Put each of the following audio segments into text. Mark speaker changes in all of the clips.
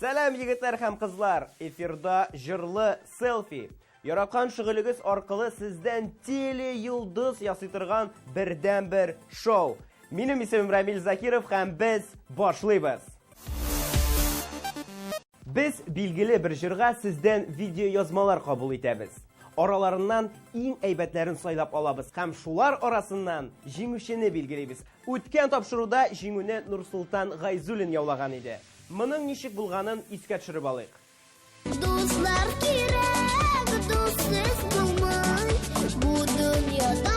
Speaker 1: Сәлам, егетләр һәм кызлар! Эфирда җырлы селфи. Яраткан шөгылегез аркылы сездән теле-йолдыз ясый торган бердән-бер шоу. Минем исемем Рамил Закиров һәм без башлыйбыз. Без билгеле бер җырга сездән видео язмалар кабул итәбез. Араларыннан иң әйбәтләрен сайлап алабыз һәм шулар арасыннан җиңүчене билгелибез. Үткән тапшыруда җиңүне Нурсултан Гайзуллин яулаган иде. Моның ничек булганын искә төшереп алыйк.
Speaker 2: Дуслар кирәк, дуссыз булмый, бу дөньяда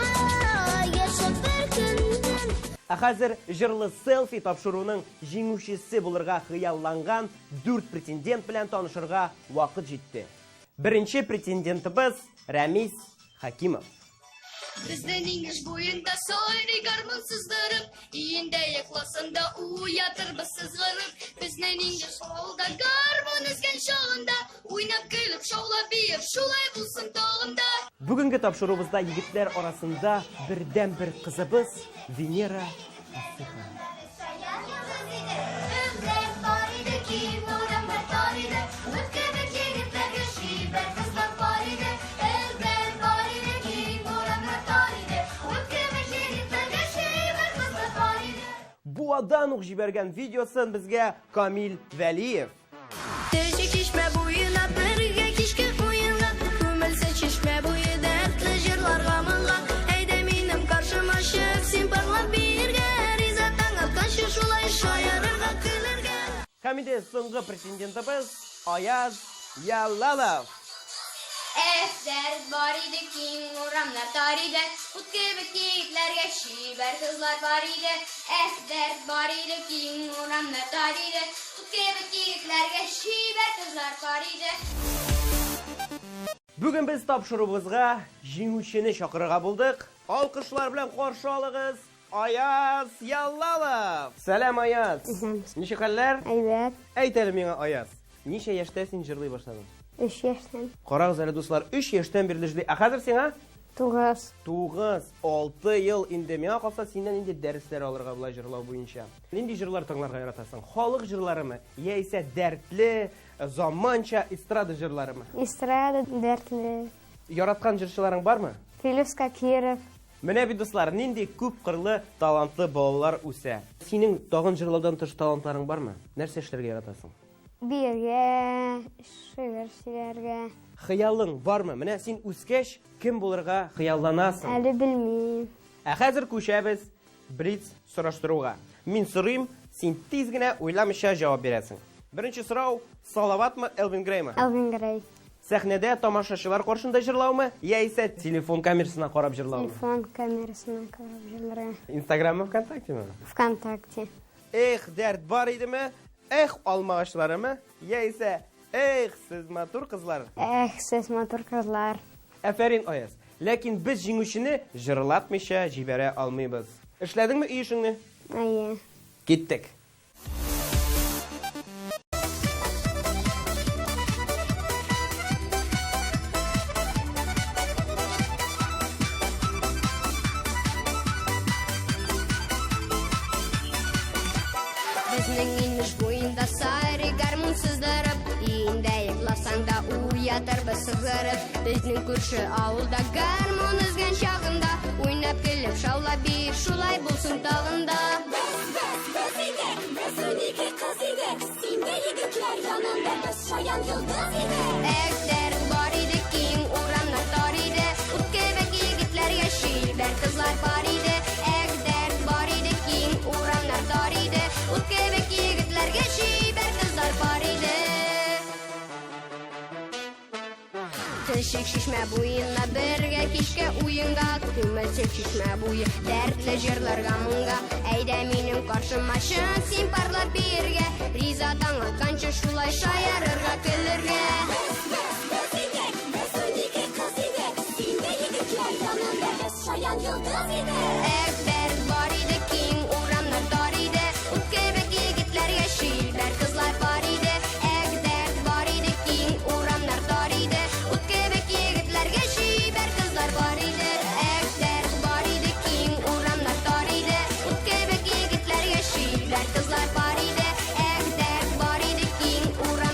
Speaker 2: яшәп бер көндән.
Speaker 1: Ә хәзер җырлы селфи тапшыруның җиңүчесе булырга хыялланган 4 претендент белән танышырга вакыт җитте. Беренче претендентыбыз Рамис Хакимов.
Speaker 3: Безнең иңеш буенда сайрый гармун сыздырып, иендә якласында уятырбыз сызгырып. Безнең иңеш алда гармун үскән чагында, уйнап көлеп шаулап биеп, шулай булсын тагында.
Speaker 1: Бүгенге тапшыруыбызда егетләр арасында бердән-бер кызыбыз Венера Асыха. Буадан ук җибәргән видеосын безгә Камил Вәлиев.
Speaker 3: Төші чишмә буена бергә кичке уенга, күмелсә чишмә буе дәртле җырларга моңга. Әйдә минем каршыма чык, син парлап биргә, риза таң атканчы шулай шаярырга көләргә.
Speaker 1: Һәм инде соңгы претендентыбыз Аяз Ялалов.
Speaker 3: Дәрт бар иде, киң урамнар тар иде, ут кебек егетләргә чибәр кызлар бар иде. Дәрт бар иде, киң урамнар тар иде, ут кебек егетләргә чибәр кызлар бар иде.
Speaker 1: Бүген без тапшыруыбызга җиңүчене чакырырга булдык. Алкышлар белән каршы алыгыз Аяз Ялалов. Сәлам, Аяз. Ничек хәлләр?
Speaker 4: Әйбәт,
Speaker 1: Әйт әле миңа, Аяз. Ничә яшьтә син җырлый башладың?
Speaker 4: 3 яшьтән.
Speaker 1: Карагыз әле дуслар, 3 яшьтән бирле җырлый. Ә хәзер сиңа
Speaker 4: 9.
Speaker 1: 6 ел инде. Миңа калса синнән инде дәресләр алырга була җырлау буенча. Нинди җырлар тыңларга яратасың? Халык җырларымы яисә дәртле, заманча эстрада җырларымы?
Speaker 4: Эстрада, дәртле.
Speaker 1: Яраткан җырчыларың бармы?
Speaker 4: Филевска, Киров.
Speaker 1: Менә бит дуслар, нинди күп кырлы, талантлы балалар үсә. Синең тагын җырлаудан тыш талантларың бармы? Нәрсә эшләргә яратасың?
Speaker 4: Биргә, шигырь сөйләргә.
Speaker 1: Хыялың бармы? Менә син үскәч кем булырга хыялланасың?
Speaker 4: Әле белмим.
Speaker 1: Ә хәзер күчәбез блиц сораштыруга. Мин сорыйм, син тиз генә уйламыйча җавап бирәсең. Беренче сорау: Салаватмы, Элвин Греймы?
Speaker 4: Элвин Грей.
Speaker 1: Сәхнәдә тамашачылар каршында җырлаумы, яисә телефон камерасына карап җырлаумы?
Speaker 4: Телефон камерасына карап җырларга.
Speaker 1: Инстаграммы, ВКонтактеме?
Speaker 4: ВКонтакте.
Speaker 1: Эх, дәрт бар идеме? Эх, алмагачларымы? Яисә эх, сез матур кызлар?
Speaker 4: Сез матур кызлар.
Speaker 1: Афәрин, Аяз. Ләкин без җиңүчене җырлатмыйча җибәрә алмыйбыз. Эшләдеңме өй эшеңне?
Speaker 4: Әйе.
Speaker 1: Киттек.
Speaker 3: Безнең инеш буенда сайрый гармун сыздырып, иендә якласаңда уятырбыз сызгырып. Безнең күрше авылда гармун үзгән чагында, уйнап көлеп шаулап бир, шулай булсын тагында.
Speaker 2: Без унике кыз идек, синдә егетләр янында без шаян йолдыз идек.
Speaker 3: Дәрт бар иде, киң урамнар тар иде, ут кебек егетләргә чибәр кызлар бар иде. Дәрт бар иде, киң урамнар тар иде, ут кебек егетләргә чибәр кызлар бар иде. Төшек чишмә буена бергә кичке уенга, күмелсә чишмә буе дәртле җырларга моңга. Әйдә минем каршыма чык, син парлап биргә, риза таң атканчы шулай шаярырга көләргә.
Speaker 2: Без унике кыз идек, синдә егетләр янында без шаян йолдыз идек.
Speaker 3: Дәрт бар иде, киң урамнар тар иде, ут кебек егетләргә чибәр кызлар бар иде. Дәрт бар иде, киң урамнар тар иде, ут кебек егетләргә чибәр кызлар бар иде. Дәрт бар иде, киң урамнар тар иде, ут кебек егетләргә чибәр кызлар бар иде. Дәрт бар иде, киң урамнар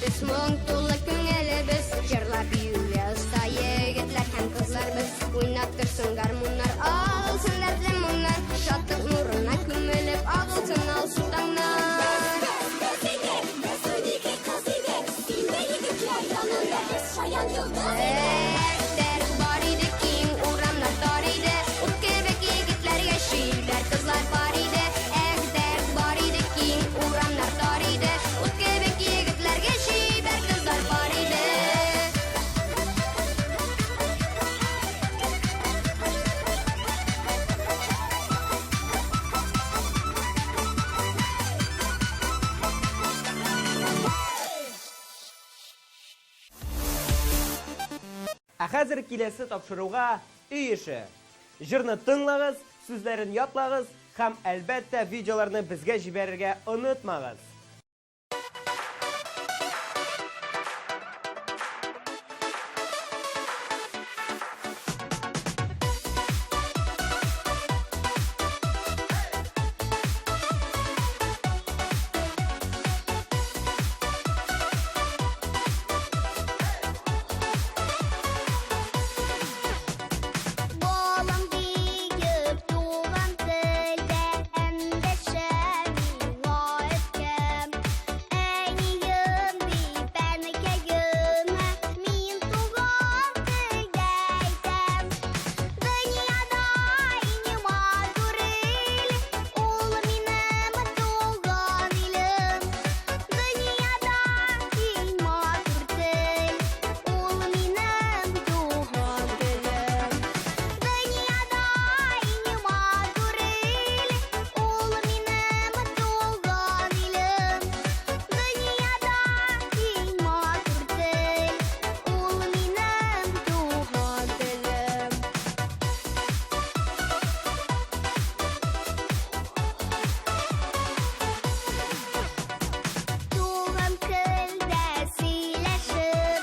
Speaker 3: без, моң тулы күңеле без. Җырлап юле оста егетләр һәм кызлар без. Уйнап торсын гармуннар, агылсын дәртле моңнар. Шатлык нурына күмелеп агылсын алсу таңнар.
Speaker 2: Без унике кыз идек, синдәй егетләр янында без шаян йолдыз идек.
Speaker 3: Дәрт бар иде, киң урамнар тар иде. Ут кебек егетләр яшиләр, кызлар бар иде. Дәрт бар иде, киң урамнар тар иде. Ут кебек егетләр яшиләр, кызлар бар иде.
Speaker 1: Ә хәзер киләсе тапшыруга үй эше. Җырны тыңлагыз, сүзләрен ятлагыз һәм әлбәттә видеоларны безгә җибәрергә онытмагыз.
Speaker 3: Балам бигеп туган телдә, әндәшә миңа әткәм. Әнием дип әнкәем, мин туган телдә әйтәм. Дөньяда иң матур ил, ул минем туган илем. Дөньяда иң матур тел, ул минем туган телем. Дөньяда иң матур ил, ул минем туган илем. Дөньяда иң матур тел, ул минем туган телем. Туган телдә сөйләшеп,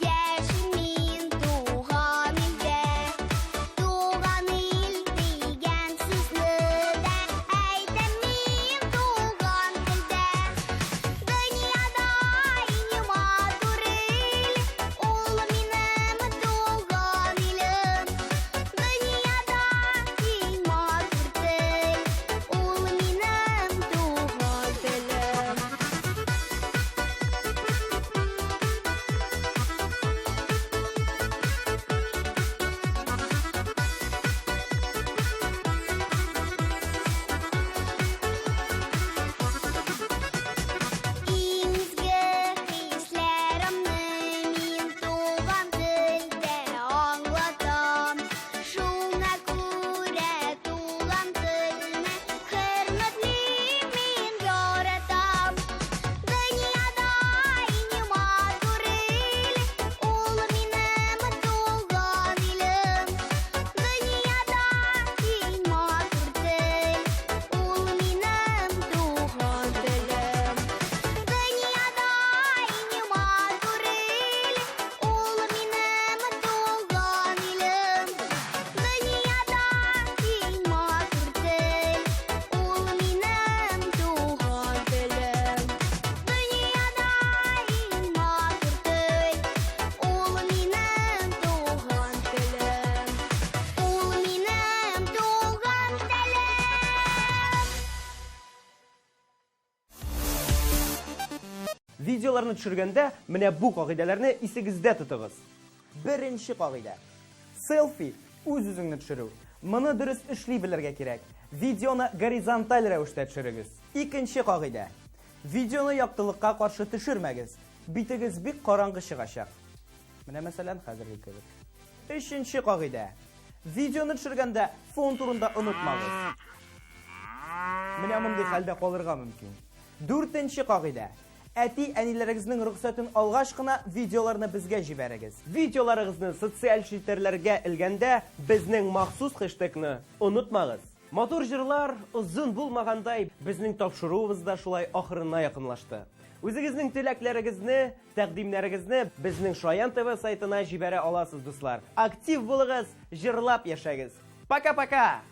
Speaker 3: яшим мин туган илдә. Туган ил дигән сүзне дә әйтәм мин туган телдә. Дөньяда иң матур ил, ул минем туган илем. Дөньяда иң матур тел, ул минем туган телем. Изге хисләремне мин туган телдә аңлатам. Шуңа күрә туган телне хөрмәтлим, мин яратам. Дөньяда иң матур ил, ул минем туган илем. Дөньяда иң матур тел, ул минем туган телем. Дөньяда иң матур ил, ул минем туган илем. Дөньяда иң матур тел, ул минем туган телем. Дөньяда иң матур тел, ул минем туган телем. Ул минем туган телем.
Speaker 1: Видеоларны төшергәндә менә бу кагыйдәләрне исегездә тотыгыз. Беренче кагыйдә. Селфи үз-үзеңне төшерү. Моны дөрес эшли белергә кирәк. Видеоны горизонталь рәвештә төшерегез. Икенче кагыйдә. Видеоны яктылыкка каршы төшермәгез. Битегез бик караңгы чыгачак. Менә мәсәлән хәзерге кебек. Өченче кагыйдә. Видеоны төшергәндә фон турында онытмагыз. Менә мондый хәлдә калырга мөмкин. Дүртенче кагыйдә. Әти-әниләрегезнең рөхсәтен алгач кына видеоларны безгә җибәрегез. Видеоларыгызны социаль челтәрләргә элгәндә безнең махсус хэштегны онытмагыз. Матур җырлар озын булмагандай, безнең тапшыруыбыз да шулай ахырына якынлашты. Үзегезнең теләкләрегезне, тәкъдимнәрегезне безнең Шаян ТВ сайтына җибәрә аласыз, дуслар. Актив булыгыз, җырлап яшәгез. Пока-пока!